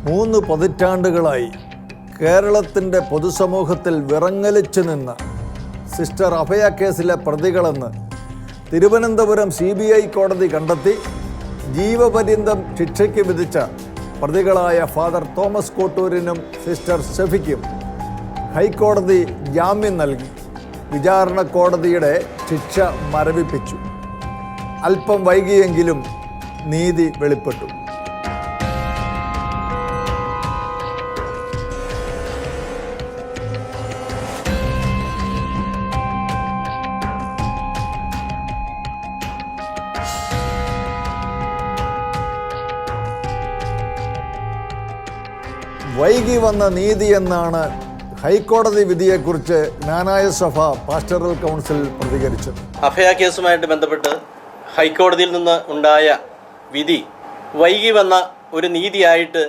3 പതിറ്റാണ്ടുകളായി കേരളത്തിൻ്റെ പൊതുസമൂഹത്തിൽ വിറങ്ങലിച്ചു നിന്ന സിസ്റ്റർ അഭയ കേസിലെ പ്രതികളെന്ന് തിരുവനന്തപുരം CBI കോടതി കണ്ടെത്തി ജീവപര്യന്തം ശിക്ഷയ്ക്ക് വിധിച്ച പ്രതികളായ ഫാദർ തോമസ് കോട്ടൂരിനും സിസ്റ്റർ ഷെഫിക്കും ഹൈക്കോടതി ജാമ്യം നൽകി വിചാരണ കോടതിയുടെ ശിക്ഷ മരവിപ്പിച്ചു. അല്പം വൈകിയെങ്കിലും നീതി വെളിപ്പെട്ടു. വൈകി വന്ന നീതി എന്നാണ് ഹൈക്കോടതി വിധിയെക്കുറിച്ച് ജ്ഞാനായ സഭ പാസ്റ്ററൽ കൗൺസിൽ പ്രതികരിച്ചത്. അഭയ കേസുമായിട്ട് ബന്ധപ്പെട്ട് ഹൈക്കോടതിയിൽ നിന്ന് ഉണ്ടായ വിധി വൈകി വന്ന ഒരു നീതിയായിട്ട്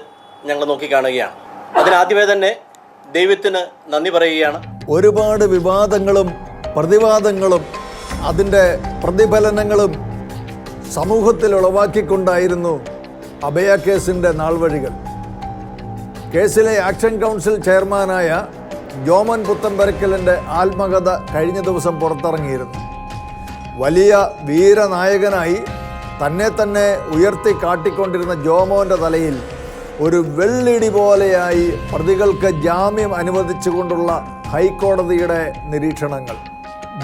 ഞങ്ങൾ നോക്കിക്കാണുകയാണ്. അതിനാദ്യമേ തന്നെ ദൈവത്തിന് നന്ദി പറയുകയാണ്. ഒരുപാട് വിവാദങ്ങളും പ്രതിവാദങ്ങളും അതിൻ്റെ പ്രതിഫലനങ്ങളും സമൂഹത്തിൽ ഉളവാക്കിക്കൊണ്ടായിരുന്നു അഭയ കേസിൻ്റെ നാൾവഴികൾ. കേസിലെ ആക്ഷൻ കൗൺസിൽ ചെയർമാനായ ജോമോൻ പുത്തമ്പരക്കലിൻ്റെ ആത്മകഥ കഴിഞ്ഞ ദിവസം പുറത്തിറങ്ങിയിരുന്നു. വലിയ വീരനായകനായി തന്നെ ഉയർത്തി കാട്ടിക്കൊണ്ടിരുന്ന ജോമോൻ്റെ തലയിൽ ഒരു വെള്ളിടി പോലെയായി പ്രതികൾക്ക് ജാമ്യം അനുവദിച്ചുകൊണ്ടുള്ള ഹൈക്കോടതിയുടെ നിരീക്ഷണങ്ങൾ.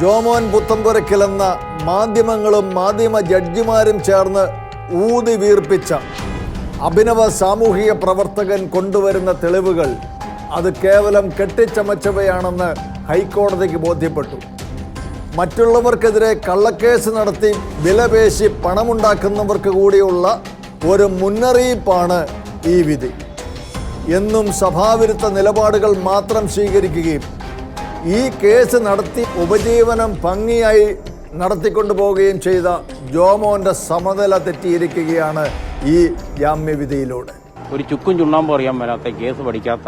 ജോമോൻ പുത്തമ്പരക്കലെന്ന മാധ്യമങ്ങളും മാധ്യമ ജഡ്ജിമാരും ചേർന്ന് ഊതി വീർപ്പിച്ച അഭിനവ സാമൂഹിക പ്രവർത്തകൻ കൊണ്ടുവരുന്ന തെളിവുകൾ അത് കേവലം കെട്ടിച്ചമച്ചവയാണെന്ന് ഹൈക്കോടതിക്ക് ബോധ്യപ്പെട്ടു. മറ്റുള്ളവർക്കെതിരെ കള്ളക്കേസ് നടത്തി വിലപേശി പണമുണ്ടാക്കുന്നവർക്ക് കൂടിയുള്ള ഒരു മുന്നറിയിപ്പാണ് ഈ വിധി. എന്നും സഭാവിരുദ്ധ നിലപാടുകൾ മാത്രം സ്വീകരിക്കുകയും ഈ കേസ് നടത്തി ഉപജീവനം ഭംഗിയായി നടത്തിക്കൊണ്ടു പോവുകയും ചെയ്ത ജോമോൻ്റെ സമനില തെറ്റിയിരിക്കുകയാണ് ഈ ജാമ്യവിധിയിലൂടെ. ഒരു ചുക്കും ചുണ്ണാമ്പും അറിയാൻ മേലാത്ത കേസ് പഠിക്കാത്ത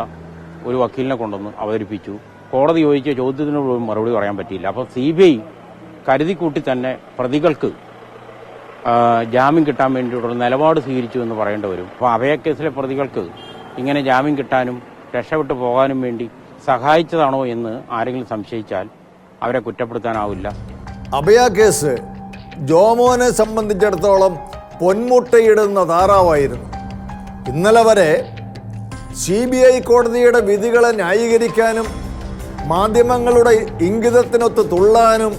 ഒരു വക്കീലിനെ കൊണ്ടുവന്ന് അവതരിപ്പിച്ചു. കോടതി ചോദിച്ച ചോദ്യത്തിന് മറുപടി പറയാൻ പറ്റിയില്ല. അപ്പോൾ CBI കരുതിക്കൂട്ടി തന്നെ പ്രതികൾക്ക് ജാമ്യം കിട്ടാൻ വേണ്ടിയിട്ടുള്ള നിലപാട് സ്വീകരിച്ചു എന്ന് പറയേണ്ടി വരും. അപ്പോൾ അഭയ കേസിലെ പ്രതികൾക്ക് ഇങ്ങനെ ജാമ്യം കിട്ടാനും രക്ഷപ്പെട്ടു പോകാനും വേണ്ടി സഹായിച്ചതാണോ എന്ന് ആരെങ്കിലും സംശയിച്ചാൽ അവരെ കുറ്റപ്പെടുത്താനാവില്ല. അഭയ കേസ് ജോമോനെ സംബന്ധിച്ചിടത്തോളം പൊന്മുട്ടയിടുന്ന താറാവായിരുന്നു. ഇന്നലെ വരെ CBI കോടതിയുടെ വിധികളെ ന്യായീകരിക്കാനും മാധ്യമങ്ങളുടെ ഇംഗിതത്തിനൊത്ത് തുള്ളാനും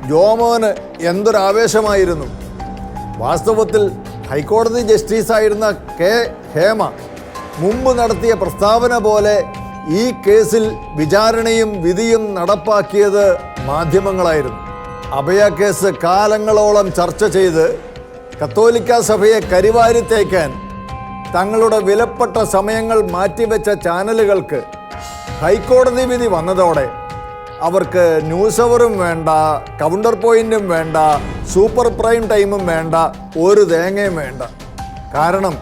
ജോമോന് എന്തൊരാവേശമായിരുന്നു. വാസ്തവത്തിൽ ഹൈക്കോടതി ജസ്റ്റിസായിരുന്ന K. ഹേമ മുമ്പ് നടത്തിയ പ്രസ്താവന പോലെ ഈ കേസിൽ വിചാരണയും വിധിയും നടപ്പാക്കിയത് മാധ്യമങ്ങളായിരുന്നു. അഭയ കേസ് കാലങ്ങളോളം ചർച്ച ചെയ്ത് കത്തോലിക്ക സഭയെ കരിവാരി തേക്കാൻ തങ്ങളുടെ വിലപ്പെട്ട സമയങ്ങൾ മാറ്റിവെച്ച ചാനലുകൾക്ക് ഹൈക്കോടതി വിധി വന്നതോടെ അവർക്ക് ന്യൂസ് അവറും വേണ്ട, കൗണ്ടർ പോയിന്റും വേണ്ട, സൂപ്പർ പ്രൈം ടൈമും വേണ്ട, ഒരു തേങ്ങയും വേണ്ട. കാരണം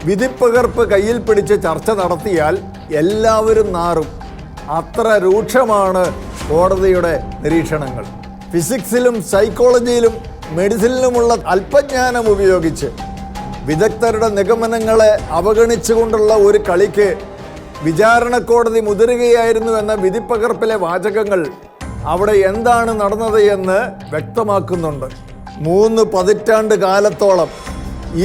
വിധിപ്പകർപ്പ് കയ്യിൽ പിടിച്ച് ചർച്ച നടത്തിയാൽ എല്ലാവരും നാറും. അത്ര രൂക്ഷമാണ് കോടതിയുടെ നിരീക്ഷണങ്ങൾ. ഫിസിക്സിലും സൈക്കോളജിയിലും മെഡിസിനിലുമുള്ള അല്പജ്ഞാനം ഉപയോഗിച്ച് വിദഗ്ധരുടെ നിഗമനങ്ങളെ അവഗണിച്ചുകൊണ്ടുള്ള ഒരു കളിക്ക് വിചാരണ കോടതി മുതിരുകയായിരുന്നു എന്ന വിധിപ്പകർപ്പിലെ വാചകങ്ങൾ അവിടെ എന്താണ് നടന്നത് എന്ന് വ്യക്തമാക്കുന്നുണ്ട്. 3 പതിറ്റാണ്ട് കാലത്തോളം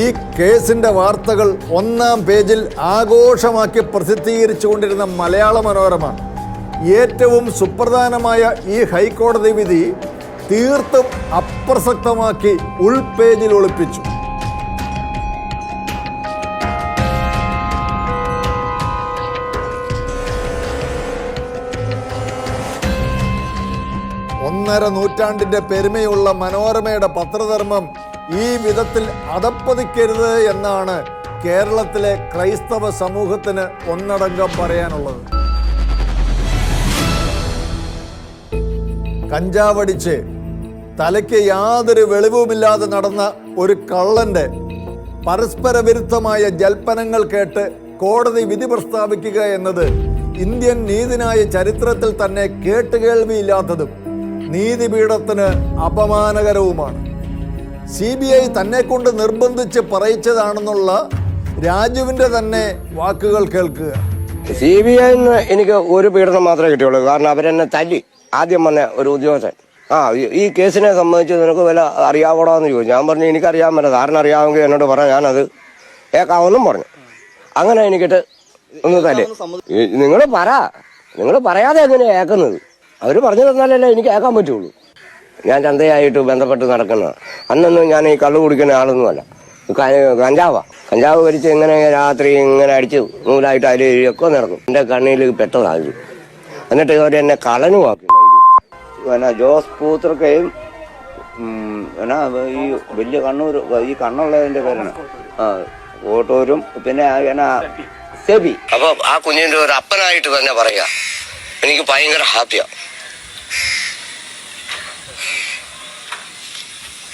ഈ കേസിൻ്റെ വാർത്തകൾ 1-ാം പേജിൽ ആഘോഷമാക്കി പ്രസിദ്ധീകരിച്ചു കൊണ്ടിരുന്ന മലയാള മനോരമ ഏറ്റവും സുപ്രധാനമായ ഈ ഹൈക്കോടതി വിധി തീർത്തും അപ്രസക്തമാക്കി ഉൾപേജിൽ ഒളിപ്പിച്ചു. ഒന്നര നൂറ്റാണ്ടിന്റെ പെരുമയുള്ള മനോരമയുടെ പത്രധർമ്മം ഈ വിധത്തിൽ അധപ്പതിക്കരുത് എന്നാണ് കേരളത്തിലെ ക്രൈസ്തവ സമൂഹത്തിന് ഒന്നടങ്കം പറയാനുള്ളത്. കഞ്ചാവടിച്ച് തലയ്ക്ക് യാതൊരു വെളിവുമില്ലാതെ നടന്ന ഒരു കള്ളന്റെ പരസ്പര വിരുദ്ധമായ ജൽപ്പനങ്ങൾ കേട്ട് കോടതി വിധി പ്രസ്താവിക്കുക എന്നത് ഇന്ത്യൻ നീതിന്യായ ചരിത്രത്തിൽ തന്നെ കേട്ടുകേൾവിയില്ലാത്തതും നീതിപീഠത്തിന് അപമാനകരവുമാണ്. CBI തന്നെ കൊണ്ട് നിർബന്ധിച്ച് പറയിച്ചതാണെന്നുള്ള രാജുവിൻ്റെ തന്നെ വാക്കുകൾ കേൾക്കുക. CBI എനിക്ക് ഒരു പീഡനം മാത്രമേ കിട്ടിയുള്ളൂ. കാരണം അവരെന്നെ തല്ലി. ആദ്യം വന്ന ഒരു ഉദ്യോഗസ്ഥൻ ഈ കേസിനെ സംബന്ധിച്ച് നിനക്ക് വില അറിയാവോടാ എന്ന് ചോദിച്ചു. ഞാൻ പറഞ്ഞു എനിക്കറിയാൻ പറ്റില്ല, സാറിന് അറിയാമെങ്കിൽ എന്നോട് പറയാം, ഞാനത് കേൾക്കാമെന്നും പറഞ്ഞു. അങ്ങനെ എനിക്കിട്ട് ഒന്ന് തല്ലേ. നിങ്ങൾ പറയാതെ എങ്ങനെയാണ് കേൾക്കുന്നത്? അവർ പറഞ്ഞു തന്നാലല്ലേ എനിക്ക് കേൾക്കാൻ പറ്റുള്ളൂ. ഞാൻ ചന്തയായിട്ട് ബന്ധപ്പെട്ട് നടക്കുന്നതാണ്. അന്നൊന്നും ഞാൻ ഈ കള്ളു കുടിക്കുന്ന ആളൊന്നുമല്ല. കഞ്ചാവ് വലിച്ച് ഇങ്ങനെ രാത്രി ഇങ്ങനെ അടിച്ച് നൂലായിട്ട് അതിലൊക്കെ നടക്കും. എൻ്റെ കണ്ണിൽ പെട്ടതാണ്. എന്നിട്ട് ഇവർ എന്നെ കളനുമാക്കി. ജോസ് പൂത്രക്കയും ഈ വലിയ കണ്ണൂർ, ഈ കണ്ണുള്ളതിന്റെ പേരാണ് കോട്ടൂരും, പിന്നെ സെബി. അപ്പൊ ആ കുഞ്ഞിന്റെ ഒരു അപ്പനായിട്ട് തന്നെ പറയാ, എനിക്ക് ഭയങ്കര ഹാപ്പിയാ.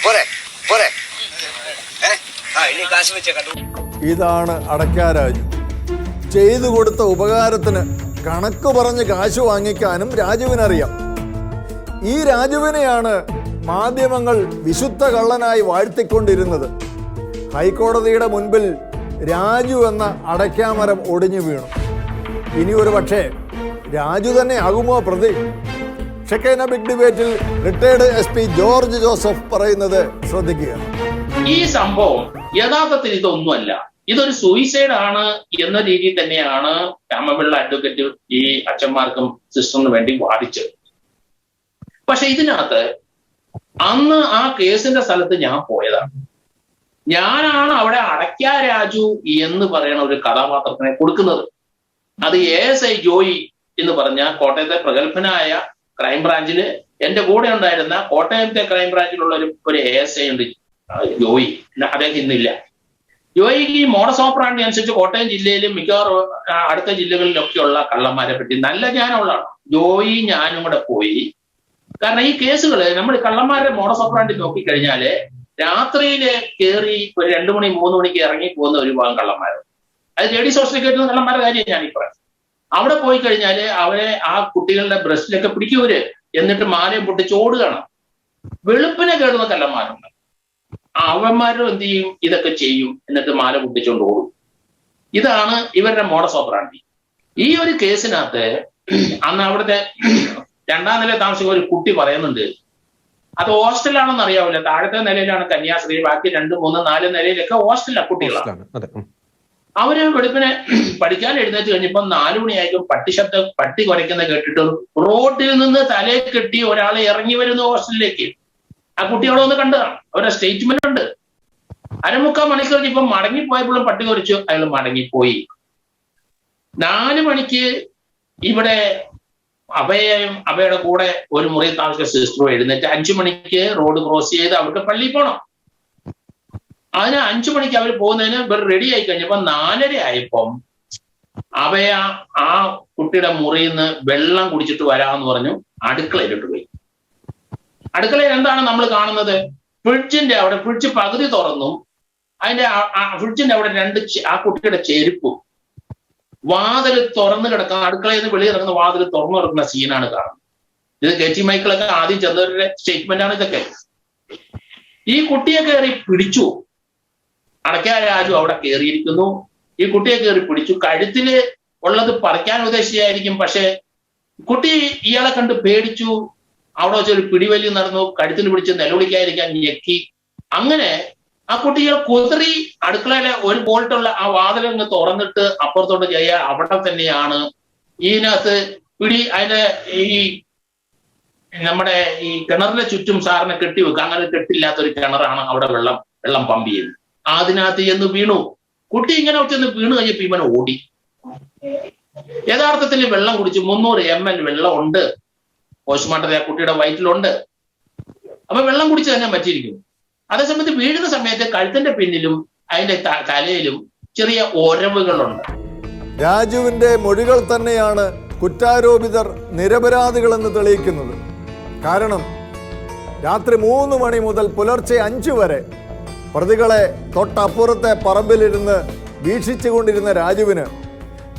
പോരെ പോരെ ഇതാണ് അടയ്ക്കാരാജു. ചെയ്തു കൊടുത്ത ഉപകാരത്തിന് കണക്ക് പറഞ്ഞ് കാശ് വാങ്ങിക്കാനും രാജുവിനറിയാം. ഈ രാജുവിനെയാണ് മാധ്യമങ്ങൾ വിശുദ്ധ കള്ളനായി വാഴ്ത്തിക്കൊണ്ടിരുന്നത്. ഹൈക്കോടതിയുടെ മുൻപിൽ രാജു എന്ന അടയ്ക്കാമരം ഒടിഞ്ഞു വീണു. ഇനി ഒരു പക്ഷേ രാജു തന്നെ ആകുമോ പ്രതി? ഷെക്കേന ബിഗ് ഡിബേറ്റിൽ റിട്ടയർഡ് SP ജോർജ് ജോസഫ് പറയുന്നത് ശ്രദ്ധിക്കുക. ഈ സംഭവം യഥാർത്ഥത്തിൽ ഇതൊന്നുമല്ല, ഇതൊരു സൂയിസൈഡ് ആണ് എന്ന രീതിയിൽ തന്നെയാണ് രാമപിള്ള അഡ്വക്കേറ്റ് ഈ അച്ഛന്മാർക്കും സിസ്റ്ററിന് വേണ്ടി വാദിച്ചത്. പക്ഷെ ഇതിനകത്ത് അന്ന് ആ കേസിന്റെ സ്ഥലത്ത് ഞാൻ പോയതാണ്. ഞാനാണ് അവിടെ അടയ്ക്കാ രാജു എന്ന് പറയുന്ന ഒരു കഥാപാത്രത്തിനെ കൊടുക്കുന്നത്. അത് ASI ജോയി എന്ന് പറഞ്ഞ കോട്ടയത്തെ പ്രഗത്ഭനായ ക്രൈംബ്രാഞ്ചില് എന്റെ കൂടെ ഉണ്ടായിരുന്ന കോട്ടയത്തെ ക്രൈംബ്രാഞ്ചിലുള്ള ഒരു ASI ഉണ്ട്, ജോയി. അദ്ദേഹം ഇന്നില്ല. ജോയിക്ക് ഈ മോഡസ് ഓപ്പറാണ്ടി അനുസരിച്ച് കോട്ടയം ജില്ലയിലും മിക്കവാറും അടുത്ത ജില്ലകളിലൊക്കെയുള്ള കള്ളന്മാരെ പറ്റി നല്ല ജ്ഞാനമുള്ളതാണ്. ജോയി ഞാനും കൂടെ പോയി. കാരണം ഈ കേസുകള് നമ്മൾ കള്ളന്മാരുടെ മോഡസ് ഓപ്പറാണ്ടി നോക്കിക്കഴിഞ്ഞാല് രാത്രിയില് കയറി ഒരു 2 മണി 3 മണിക്ക് ഇറങ്ങി പോകുന്ന ഒരു ഭാഗം കള്ളന്മാരുണ്ട്. അത് JD സോഷ്യൽ കേട്ടുന്ന കള്ളന്മാരുടെ കാര്യം ഞാനീ പറയാം. അവിടെ പോയി കഴിഞ്ഞാല് അവരെ ആ കുട്ടികളുടെ ബ്രസ്റ്റിലൊക്കെ പിടിക്കൂര്, എന്നിട്ട് മാലയും പൊട്ടിച്ച് ഓടുകയാണ്. വെളുപ്പിനെ കയറുന്ന കള്ളന്മാരുണ്ട്. അവന്മാരും എന്ത് ചെയ്യും? ഇതൊക്കെ ചെയ്യും, എന്നിട്ട് മാല പൊട്ടിച്ചുകൊണ്ട് ഓടും. ഇതാണ് ഇവരുടെ മോഡസ് ഓപ്പറാണ്ടി. ഈ ഒരു കേസിനകത്ത് അന്ന് അവിടുത്തെ 2ാം നിലയിൽ താമസിക്കുന്ന ഒരു കുട്ടി പറയുന്നുണ്ട്, അത് ഹോസ്റ്റലാണെന്ന് അറിയാവില്ല. താഴത്തെ നിലയിലാണ് കന്യാസ്ത്രീ, ബാക്കി 2, 3, 4 നിലയിലൊക്കെ ഹോസ്റ്റലാ കുട്ടികളാണ്. അവര് വെളുപ്പിനെ പഠിക്കാൻ എഴുന്നേറ്റ് കഴിഞ്ഞപ്പോൾ 4 മണിയായിരിക്കും പട്ടി കുരയ്ക്കുന്ന കേട്ടിട്ട് റോഡിൽ നിന്ന് തലയെ കെട്ടി ഒരാളെ ഇറങ്ങി വരുന്നു ഹോസ്റ്റലിലേക്ക്. ആ കുട്ടികളെ ഒന്ന് കണ്ടതാണ്. അവരുടെ സ്റ്റേറ്റ്മെന്റ് ഉണ്ട്. 1/4 മണിക്കൂർ ഇപ്പം മടങ്ങിപ്പോയപ്പോഴും പട്ടി കുരച്ചു, അയാൾ മടങ്ങിപ്പോയി. 4 മണിക്ക് ഇവിടെ അഭയുടെ കൂടെ ഒരു മുറിയിൽ താമസിക്കുന്ന സിസ്റ്ററും എഴുന്നേറ്റ് 5 മണിക്ക് റോഡ് ക്രോസ് ചെയ്ത് അവർക്ക് പള്ളിയിൽ പോകണം. അതിന് 5 മണിക്ക് അവർ പോകുന്നതിന് ഇവർ റെഡി ആയി കഴിഞ്ഞപ്പോൾ 4:30 ആയപ്പം അഭയ ആ കുട്ടിയുടെ മുറിയിൽ നിന്ന് വെള്ളം കുടിച്ചിട്ട് വരാമെന്ന് പറഞ്ഞു അടുക്കളയിലോട്ട് പോയി. അടുക്കളയിൽ എന്താണ് നമ്മൾ കാണുന്നത്? ഫ്രിഡ്ജിന്റെ അവിടെ ഫ്രിഡ്ജ് പകുതി തുറന്നും അതിന്റെ ഫ്രിഡ്ജിന്റെ അവിടെ 2 ആ കുട്ടിയുടെ ചെരുപ്പും വാതിൽ തുറന്നു കിടക്കുന്ന, അടുക്കളയിൽ നിന്ന് വെളിയിൽ ഇറങ്ങുന്ന വാതിൽ തുറന്നു കിടക്കുന്ന സീനാണ് കാണുന്നത്. ഇത് കെറ്റി മൈക്കിളൊക്കെ ആദ്യം ചെന്നവരുടെ സ്റ്റേറ്റ്മെന്റ് ആണ് ഇതൊക്കെ. ഈ കുട്ടിയെ കയറി പിടിച്ചു. അടയ്ക്കാ രാജു അവിടെ കയറിയിരിക്കുന്നു. ഈ കുട്ടിയെ കയറി പിടിച്ചു. കഴുത്തില് ഉള്ളത് പറിക്കാൻ ഉദ്ദേശിച്ചായിരിക്കും. പക്ഷെ കുട്ടി ഇയാളെ കണ്ട് പേടിച്ചു. അവിടെ വെച്ചൊരു പിടിവലി നടന്നു. കഴുത്തിൽ പിടിച്ച് നിലവിളിക്കാതിരിക്കാൻ ഞെക്കി. അങ്ങനെ ആ കുട്ടികൾ കുതിറി അടുക്കളയിലെ ഒരു ബോൾട്ടുള്ള ആ വാതിലങ്ങ് തുറന്നിട്ട് അപ്പുറത്തോട്ട് ചെയ്യാൻ അവിടെ തന്നെയാണ് ഇതിനകത്ത് അതിന്റെ ഈ നമ്മുടെ ഈ കിണറിന്റെ ചുറ്റും സാറിനെ കെട്ടിവെക്കുക. അങ്ങനെ കെട്ടില്ലാത്തൊരു കിണറാണ് അവിടെ വെള്ളം പമ്പ് ചെയ്യുന്നത്. അതിനകത്ത് ചെന്ന് വീണു. കുട്ടി ഇങ്ങനെ ചെന്ന് വീണ് കഴിഞ്ഞപ്പോ ഇവൻ ഓടി. യഥാർത്ഥത്തിൽ വെള്ളം കുടിച്ച് 300 ml വെള്ളം ഉണ്ട് പോസ്റ്റ്മോർട്ടത്തിൽ ആ കുട്ടിയുടെ വയറ്റിലുണ്ട്. അപ്പൊ വെള്ളം കുടിച്ച് തന്നെ പറ്റിയിരിക്കുന്നു. അതേസമയത്ത് വീഴുന്ന സമയത്ത് കഴുത്തിന്റെ പിന്നിലും അതിന്റെ തലയിലും ചെറിയ ഒരവുകളുണ്ട്. രാജുവിന്റെ മൊഴികൾ തന്നെയാണ് കുറ്റാരോപിതർ നിരപരാധികളെന്ന് തെളിയിക്കുന്നത്. കാരണം രാത്രി 3 മണി മുതൽ പുലർച്ചെ 5 വരെ പ്രതികളെ തൊട്ടപ്പുറത്തെ പറമ്പിലിരുന്ന് വീക്ഷിച്ചുകൊണ്ടിരുന്ന രാജുവിന്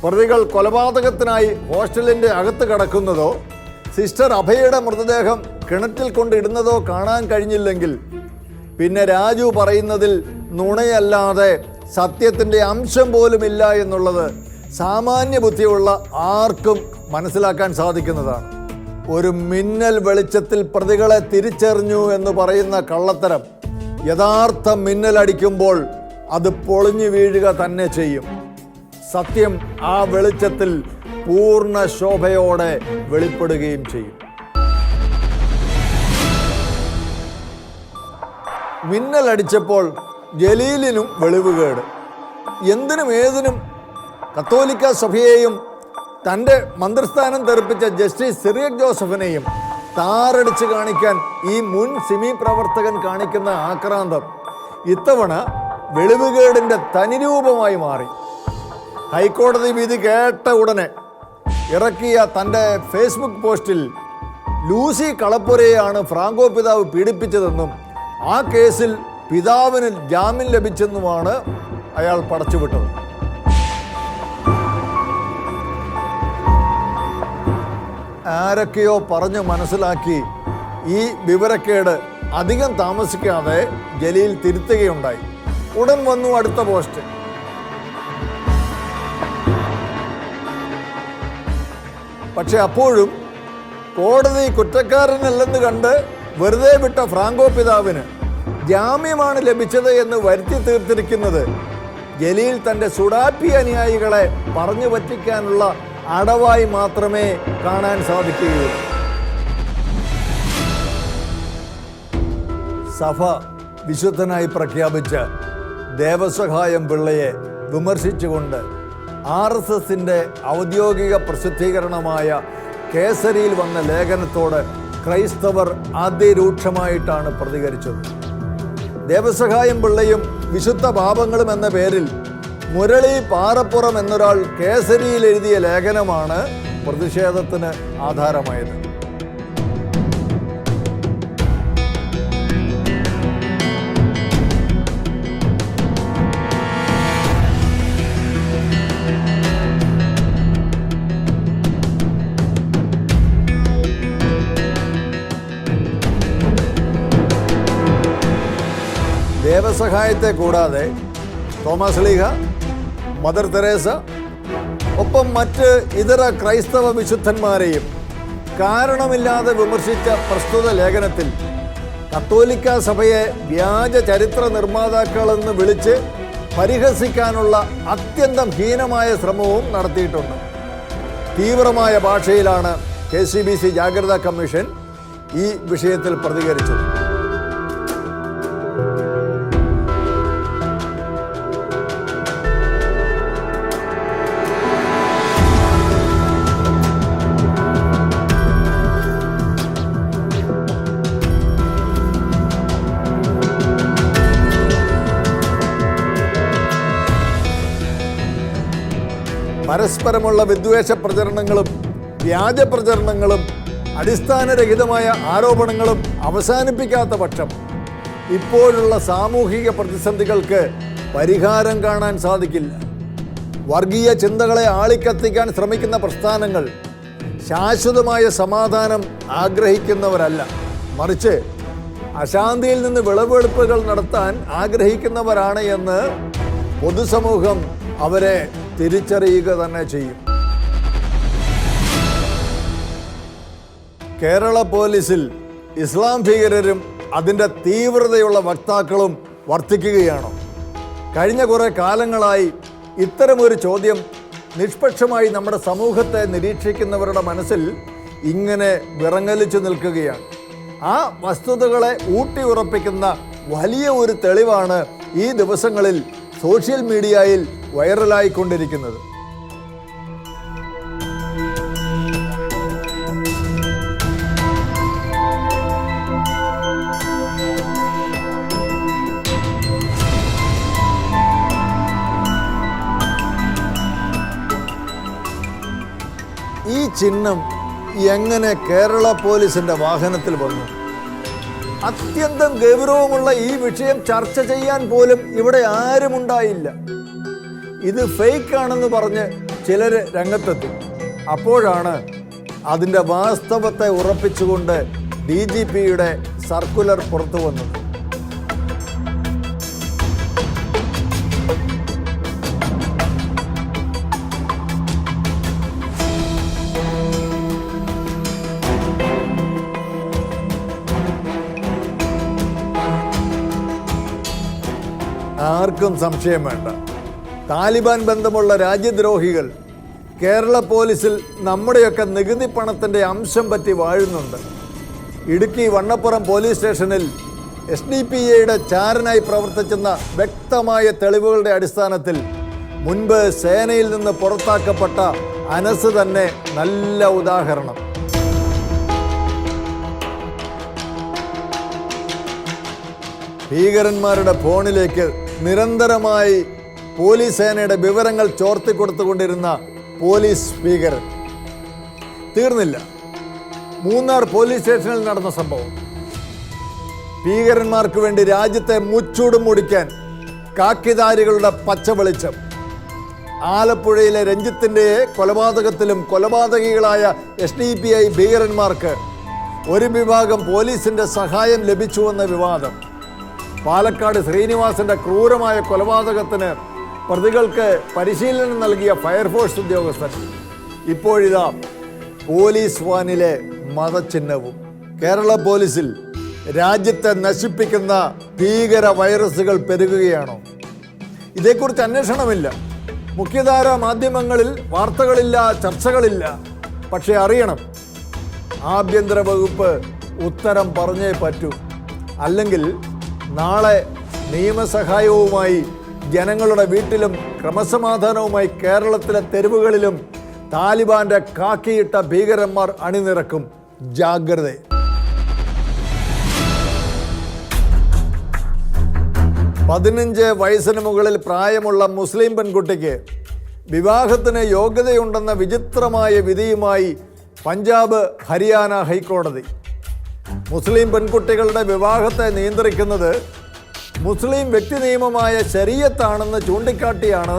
പ്രതികൾ കൊലപാതകത്തിനായി ഹോസ്റ്റലിൻ്റെ അകത്ത് കടക്കുന്നതോ സിസ്റ്റർ അഭയയുടെ മൃതദേഹം കിണറ്റിൽ കൊണ്ടിടുന്നതോ കാണാൻ കഴിഞ്ഞില്ലെങ്കിൽ പിന്നെ രാജു പറയുന്നതിൽ നുണയല്ലാതെ സത്യത്തിൻ്റെ അംശം പോലുമില്ല എന്നുള്ളത് സാമാന്യ ബുദ്ധിയുള്ള ആർക്കും മനസ്സിലാക്കാൻ സാധിക്കുന്നതാണ്. ഒരു മിന്നൽ വെളിച്ചത്തിൽ പ്രതികളെ തിരിച്ചറിഞ്ഞു എന്ന് പറയുന്ന കള്ളത്തരം യഥാർത്ഥ മിന്നലടിക്കുമ്പോൾ അത് പൊളിഞ്ഞു വീഴുക തന്നെ ചെയ്യും. സത്യം ആ വെളിച്ചത്തിൽ പൂർണ്ണ ശോഭയോടെ വെളിപ്പെടുകയും ചെയ്യും. മിന്നലടിച്ചപ്പോൾ ജലീലിനും വെളിവുകേട്. എന്തിനും ഏതിനും കത്തോലിക്ക സഭയെയും തൻ്റെ മന്ത്രിസ്ഥാനം തെറിപ്പിച്ച ജസ്റ്റിസ് സിറിയക് ജോസഫിനെയും താറടിച്ച് കാണിക്കാൻ ഈ മുൻ സിമി പ്രവർത്തകൻ കാണിക്കുന്ന ആക്രാന്തം ഇത്തവണ വെളിവുകേടിൻ്റെ തനിരൂപമായി മാറി. ഹൈക്കോടതി വിധി കേട്ട ഉടനെ ഇറക്കിയ തൻ്റെ ഫേസ്ബുക്ക് പോസ്റ്റിൽ ലൂസി കളപ്പുരയെയാണ് ഫ്രാങ്കോ പിതാവ് പീഡിപ്പിച്ചതെന്നും ആ കേസിൽ പിതാവിന് ജാമ്യം ലഭിച്ചെന്നുമാണ് അയാൾ പടച്ചുവിട്ടത്. ആരൊക്കെയോ പറഞ്ഞു മനസ്സിലാക്കി ഈ വിവരക്കേട് അധികം താമസിക്കാതെ ജലീൽ തിരുത്തുകയുണ്ടായി. ഉടൻ വന്നു അടുത്ത പോസ്റ്റ്. പക്ഷെ അപ്പോഴും കോടതി കുറ്റക്കാരനല്ലെന്ന് കണ്ട് വെറുതെ വിട്ട ഫ്രാങ്കോ പിതാവിന് ജാമ്യമാണ് ലഭിച്ചത് എന്ന് വരുത്തി തീർത്തിരിക്കുന്നത് ജലീൽ തൻ്റെ സുഡാപ്പി അനുയായികളെ പറഞ്ഞു പറ്റിക്കാനുള്ള അടവായി മാത്രമേ കാണാൻ സാധിക്കുകയുള്ളൂ. സഭ വിശുദ്ധനായി പ്രഖ്യാപിച്ച ദേവസഹായം പിള്ളയെ വിമർശിച്ചുകൊണ്ട് RSSന്റെ ഔദ്യോഗിക പ്രസിദ്ധീകരണമായ കേസരിയിൽ വന്ന ലേഖനത്തോട് ക്രൈസ്തവർ അതിരൂക്ഷമായിട്ടാണ് പ്രതികരിച്ചത്. ദേവസഹായം പിള്ളയും വിശുദ്ധ പാപങ്ങളും എന്ന പേരിൽ മുരളി പാറപ്പുറം എന്നൊരാൾ കേസരിയിൽ എഴുതിയ ലേഖനമാണ് പ്രതിഷേധത്തിന് ആധാരമായത്. ദേവസഹായത്തെ കൂടാതെ തോമസ് ലീഹ, മദർ തെരേസ, ഒപ്പം മറ്റ് ഇതര ക്രൈസ്തവ വിശുദ്ധന്മാരെയും കാരണമില്ലാതെ വിമർശിച്ച പ്രസ്തുത ലേഖനത്തിൽ കത്തോലിക്ക സഭയെ വ്യാജ ചരിത്ര നിർമ്മാതാക്കളെന്ന് വിളിച്ച് പരിഹസിക്കാനുള്ള അത്യന്തം ഹീനമായ ശ്രമവും നടത്തിയിട്ടുണ്ട്. തീവ്രമായ ഭാഷയിലാണ് KCBC ജാഗ്രതാ കമ്മീഷൻ ഈ വിഷയത്തിൽ പ്രതികരിച്ചത്. പരസ്പരമുള്ള വിദ്വേഷ പ്രചരണങ്ങളും വ്യാജ പ്രചരണങ്ങളും അടിസ്ഥാനരഹിതമായ ആരോപണങ്ങളും അവസാനിപ്പിക്കാത്ത പക്ഷം ഇപ്പോഴുള്ള സാമൂഹിക പ്രതിസന്ധികൾക്ക് പരിഹാരം കാണാൻ സാധിക്കില്ല. വർഗീയ ചിന്തകളെ ആളിക്കത്തിക്കാൻ ശ്രമിക്കുന്ന പ്രസ്ഥാനങ്ങൾ ശാശ്വതമായ സമാധാനം ആഗ്രഹിക്കുന്നവരല്ല, മറിച്ച് അശാന്തിയിൽ നിന്ന് വിളവെടുപ്പുകൾ നടത്താൻ ആഗ്രഹിക്കുന്നവരാണ് എന്ന് പൊതുസമൂഹം അവരെ തിരിച്ചറിയുക തന്നെ ചെയ്യും. കേരള പോലീസിൽ ഇസ്ലാം ഭീകരരും അതിൻ്റെ തീവ്രതയുള്ള വക്താക്കളും വർദ്ധിക്കുകയാണോ? കഴിഞ്ഞ കുറേ കാലങ്ങളായി ഇത്തരമൊരു ചോദ്യം നിഷ്പക്ഷമായി നമ്മുടെ സമൂഹത്തെ നിരീക്ഷിക്കുന്നവരുടെ മനസ്സിൽ ഇങ്ങനെ വിറങ്ങലിച്ചു നിൽക്കുകയാണ്. ആ വസ്തുതകളെ ഊട്ടിയുറപ്പിക്കുന്ന വലിയ ഒരു തെളിവാണ് ഈ ദിവസങ്ങളിൽ സോഷ്യൽ മീഡിയയിൽ വൈറലായിക്കൊണ്ടിരിക്കുന്നത്. ഈ ചിഹ്നം എങ്ങനെ കേരള പോലീസിന്റെ വാഹനത്തിൽ വന്നു? അത്യന്തം ഗൗരവമുള്ള ഈ വിഷയം ചർച്ച ചെയ്യാൻ പോലും ഇവിടെ ആരുമുണ്ടായില്ല. ഇത് ഫേക്ക് ആണെന്ന് പറഞ്ഞ് ചിലർ രംഗത്തെത്തി. അപ്പോഴാണ് അതിൻ്റെ വാസ്തവത്തെ ഉറപ്പിച്ചുകൊണ്ട് DGPയുടെ സർക്കുലർ പുറത്തു വന്നത്. ആർക്കും സംശയം വേണ്ട. താലിബാൻ ബന്ധമുള്ള രാജ്യദ്രോഹികൾ കേരള പോലീസിൽ നമ്മുടെയൊക്കെ നികുതി പണത്തിൻ്റെ അംശം പറ്റി വാഴുന്നുണ്ട്. ഇടുക്കി വണ്ണപ്പുറം പോലീസ് സ്റ്റേഷനിൽ SDPIയുടെ ചാരനായി പ്രവർത്തിക്കുന്ന വ്യക്തമായ തെളിവുകളുടെ അടിസ്ഥാനത്തിൽ മുൻപ് സേനയിൽ നിന്ന് പുറത്താക്കപ്പെട്ട അനസ് തന്നെ നല്ല ഉദാഹരണം. ഭീകരന്മാരുടെ ഫോണിലേക്ക് നിരന്തരമായി പോലീസ് സേനയുടെ വിവരങ്ങൾ ചോർത്തിക്കൊടുത്തുകൊണ്ടിരുന്ന പോലീസ് ഭീകരൻ. തീർന്നില്ല, മൂന്നാർ പോലീസ് സ്റ്റേഷനിൽ നടന്ന സംഭവം. ഭീകരന്മാർക്ക് വേണ്ടി രാജ്യത്തെ മുച്ചൂടും മുടിക്കാൻ കാക്കിധാരികളുടെ പച്ച വെളിച്ചം. ആലപ്പുഴയിലെ രഞ്ജിത്തിൻ്റെ കൊലപാതകത്തിലും കൊലപാതകികളായ SDPI ഭീകരന്മാർക്ക് ഒരു വിഭാഗം പോലീസിൻ്റെ സഹായം ലഭിച്ചുവെന്ന വിവാദം. പാലക്കാട് ശ്രീനിവാസന്റെ ക്രൂരമായ കൊലപാതകത്തിന് പ്രതികൾക്ക് പരിശീലനം നൽകിയ ഫയർഫോഴ്സ് ഉദ്യോഗസ്ഥൻ. ഇപ്പോഴിതാ പോലീസ് വാനിലെ മതചിഹ്നവും. കേരള പോലീസിൽ രാജ്യത്തെ നശിപ്പിക്കുന്ന ഭീകര വൈറസുകൾ പെരുകുകയാണോ? ഇതേക്കുറിച്ച് അന്വേഷണമില്ല, മുഖ്യധാര മാധ്യമങ്ങളിൽ വാർത്തകളില്ല, ചർച്ചകളില്ല. പക്ഷേ അറിയണം, ആഭ്യന്തര വകുപ്പ് ഉത്തരം പറഞ്ഞേ പറ്റൂ. അല്ലെങ്കിൽ നാളെ നിയമസഹായവുമായി ജനങ്ങളുടെ വീട്ടിലും ക്രമസമാധാനവുമായി കേരളത്തിലെ തെരുവുകളിലും താലിബാന്റെ കാക്കിയിട്ട ഭീകരന്മാർ അണിനിരക്കും. ജാഗ്രത. 15 വയസ്സിന് മുകളിൽ പ്രായമുള്ള മുസ്ലിം പെൺകുട്ടിക്ക് വിവാഹത്തിന് യോഗ്യതയുണ്ടെന്ന വിചിത്രമായ വിധിയുമായി പഞ്ചാബ് ഹരിയാന ഹൈക്കോടതി. മുസ്ലിം പെൺകുട്ടികളുടെ വിവാഹത്തെ നിയന്ത്രിക്കുന്നത് മുസ്ലിം വ്യക്തി നിയമമായ ശരീഅത്താണെന്ന് ചൂണ്ടിക്കാട്ടിയാണ്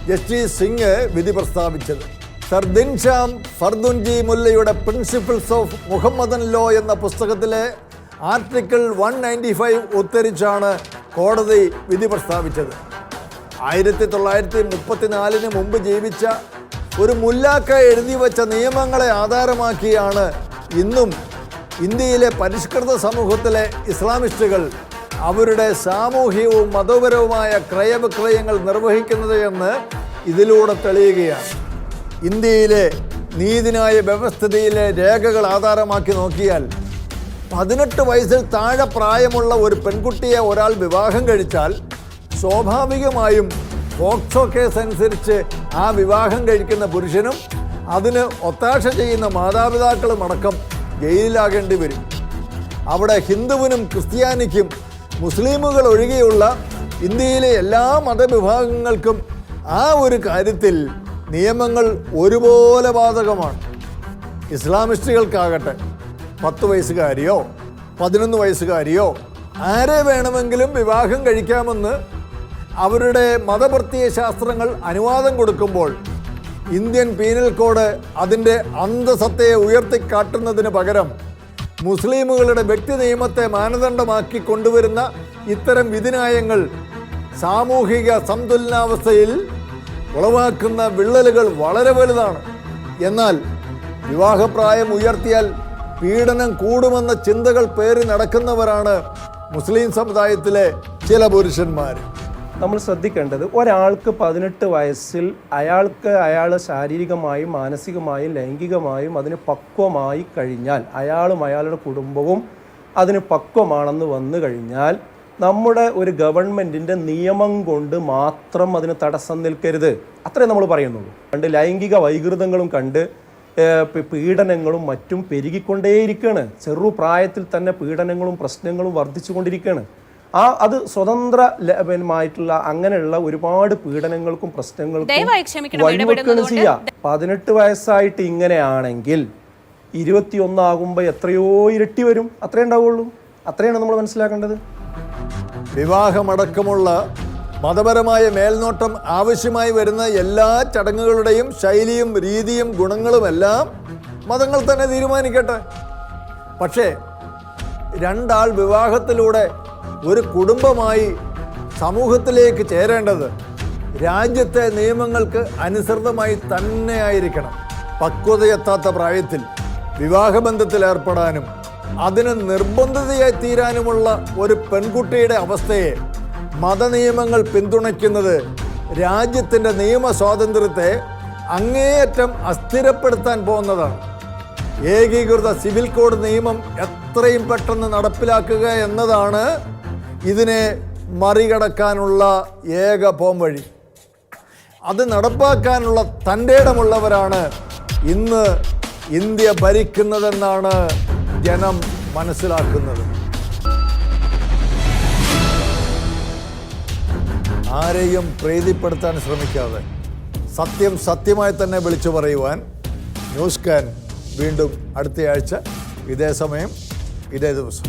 ജസ്റ്റിസ് സിംഗ് വിധി പ്രസ്താവിച്ചത്. സർ ദിൻശ്യാം ഫർദുൻജി മുല്ലയുടെ പ്രിൻസിപ്പിൾസ് ഓഫ് മുഹമ്മദൻ ലോ എന്ന പുസ്തകത്തിലെ ആർട്ടിക്കിൾ 195 ഉദ്ധരിച്ചാണ് കോടതി വിധി പ്രസ്താവിച്ചത്. 1934 മുമ്പ് ജീവിച്ച ഒരു മുല്ലാക്ക എഴുതി വച്ച നിയമങ്ങളെ ആധാരമാക്കിയാണ് ഇന്നും ഇന്ത്യയിലെ പരിഷ്കൃത സമൂഹത്തിലെ ഇസ്ലാമിസ്റ്റുകൾ അവരുടെ സാമൂഹികവും മതപരവുമായ ക്രയവിക്രയങ്ങൾ നിർവഹിക്കുന്നത് എന്ന് ഇതിലൂടെ തെളിയുകയാണ്. ഇന്ത്യയിലെ നീതിന്യായ വ്യവസ്ഥിതിയിലെ രേഖകൾ ആധാരമാക്കി നോക്കിയാൽ 18 വയസ്സിൽ താഴെ പ്രായമുള്ള ഒരു പെൺകുട്ടിയെ ഒരാൾ വിവാഹം കഴിച്ചാൽ സ്വാഭാവികമായും പോക്സോ കേസ് അനുസരിച്ച് ആ വിവാഹം കഴിക്കുന്ന പുരുഷനും അതിന് ഒത്താശ ചെയ്യുന്ന മാതാപിതാക്കളും അടക്കം ജയിലിലാകേണ്ടി വരും. അവിടെ ഹിന്ദുവിനും ക്രിസ്ത്യാനിക്കും മുസ്ലിമുകൾ ഒഴികെയുള്ള ഇന്ത്യയിലെ എല്ലാ മതവിഭാഗങ്ങൾക്കും ആ ഒരു കാര്യത്തിൽ നിയമങ്ങൾ ഒരുപോലെ ബാധകമാണ്. ഇസ്ലാമിസ്റ്റുകൾക്കാകട്ടെ 10 വയസ്സുകാരിയോ 11 വയസ്സുകാരിയോ ആരെ വേണമെങ്കിലും വിവാഹം കഴിക്കാമെന്ന് അവരുടെ മതപ്രത്യയ ശാസ്ത്രങ്ങൾ അനുവാദം കൊടുക്കുമ്പോൾ ഇന്ത്യൻ പീനൽ കോഡ് അതിൻ്റെ അന്തസത്തയെ ഉയർത്തിക്കാട്ടുന്നതിന് പകരം മുസ്ലിമുകളുടെ വ്യക്തി നിയമത്തെ മാനദണ്ഡമാക്കി കൊണ്ടുവരുന്ന ഇത്തരം വിധിന്യായങ്ങൾ സാമൂഹിക സന്തുലനാവസ്ഥയിൽ ഉളവാക്കുന്ന വിള്ളലുകൾ വളരെ വലുതാണ്. എന്നാൽ വിവാഹപ്രായം ഉയർത്തിയാൽ പീഡനം കൂടുമെന്ന ചിന്തകൾ പേറി നടക്കുന്നവരാണ് മുസ്ലിം സമുദായത്തിലെ ചില പുരുഷന്മാർ. നമ്മൾ ശ്രദ്ധിക്കേണ്ടത്, ഒരാൾക്ക് 18 വയസ്സിൽ അയാൾ ശാരീരികമായും മാനസികമായും ലൈംഗികമായും അതിന് പക്വമായി കഴിഞ്ഞാൽ, അയാളും അയാളുടെ കുടുംബവും അതിന് പക്വമാണെന്ന് വന്നു കഴിഞ്ഞാൽ നമ്മുടെ ഒരു ഗവൺമെൻറ്റിൻ്റെ നിയമം കൊണ്ട് മാത്രം അതിന് തടസ്സം നിൽക്കരുത്. അത്രേ നമ്മൾ പറയുന്നുള്ളൂ. കണ്ട് ലൈംഗിക വൈകൃതങ്ങളും കണ്ട് പീഡനങ്ങളും മറ്റും പെരുകിക്കൊണ്ടേയിരിക്കുകയാണ്. ചെറുപ്രായത്തിൽ തന്നെ പീഡനങ്ങളും പ്രശ്നങ്ങളും വർദ്ധിച്ചു കൊണ്ടിരിക്കുകയാണ്. അത് സ്വതന്ത്രമായിട്ടുള്ള അങ്ങനെയുള്ള ഒരുപാട് പീഡനങ്ങൾക്കും പ്രശ്നങ്ങൾക്കും വഴിവെക്കുകയാണ് ചെയ്യുക. 18 വയസ്സായിട്ട് ഇങ്ങനെയാണെങ്കിൽ 21 ആകുമ്പോൾ എത്രയോ ഇരട്ടി വരും. അത്രേ ഉണ്ടാവുള്ളൂ. അത്രയാണ് നമ്മൾ മനസ്സിലാക്കേണ്ടത്. വിവാഹമടക്കമുള്ള മതപരമായ മേൽനോട്ടം ആവശ്യമായി വരുന്ന എല്ലാ ചടങ്ങുകളുടെയും ശൈലിയും രീതിയും ഗുണങ്ങളുമെല്ലാം മതങ്ങൾ തന്നെ തീരുമാനിക്കട്ടെ. പക്ഷേ രണ്ടാൾ വിവാഹത്തിലൂടെ ഒരു കുടുംബമായി സമൂഹത്തിലേക്ക് ചേരേണ്ടത് രാജ്യത്തെ നിയമങ്ങൾക്ക് അനുസൃതമായി തന്നെ ആയിരിക്കണം. പക്വതയെത്താത്ത പ്രായത്തിൽ വിവാഹബന്ധത്തിൽ ഏർപ്പെടാനും അതിന് നിർബന്ധിതയായി തീരാനുമുള്ള ഒരു പെൺകുട്ടിയുടെ അവസ്ഥയെ മതനിയമങ്ങൾ പിന്തുണയ്ക്കുന്നത് രാജ്യത്തിൻ്റെ നിയമ സ്വാതന്ത്ര്യത്തെ അങ്ങേയറ്റം അസ്ഥിരപ്പെടുത്താൻ പോകുന്നതാണ്. ഏകീകൃത സിവിൽ കോഡ് നിയമം എത്രയും പെട്ടെന്ന് നടപ്പിലാക്കുക എന്നതാണ് ഇതിനെ മറികടക്കാനുള്ള ഏക പോംവഴി. അത് നടപ്പാക്കാനുള്ള തൻ്റെ ഇടമുള്ളവരാണ് ഇന്ന് ഇന്ത്യ ഭരിക്കുന്നതെന്നാണ് ജനം മനസ്സിലാക്കുന്നത്. ആരെയും പ്രീതിപ്പെടുത്താൻ ശ്രമിക്കാതെ സത്യം സത്യമായി തന്നെ വിളിച്ചു പറയുവാൻ ന്യൂസ് കാൻ വീണ്ടും അടുത്തയാഴ്ച ഇതേ സമയം ഇതേ ദിവസം.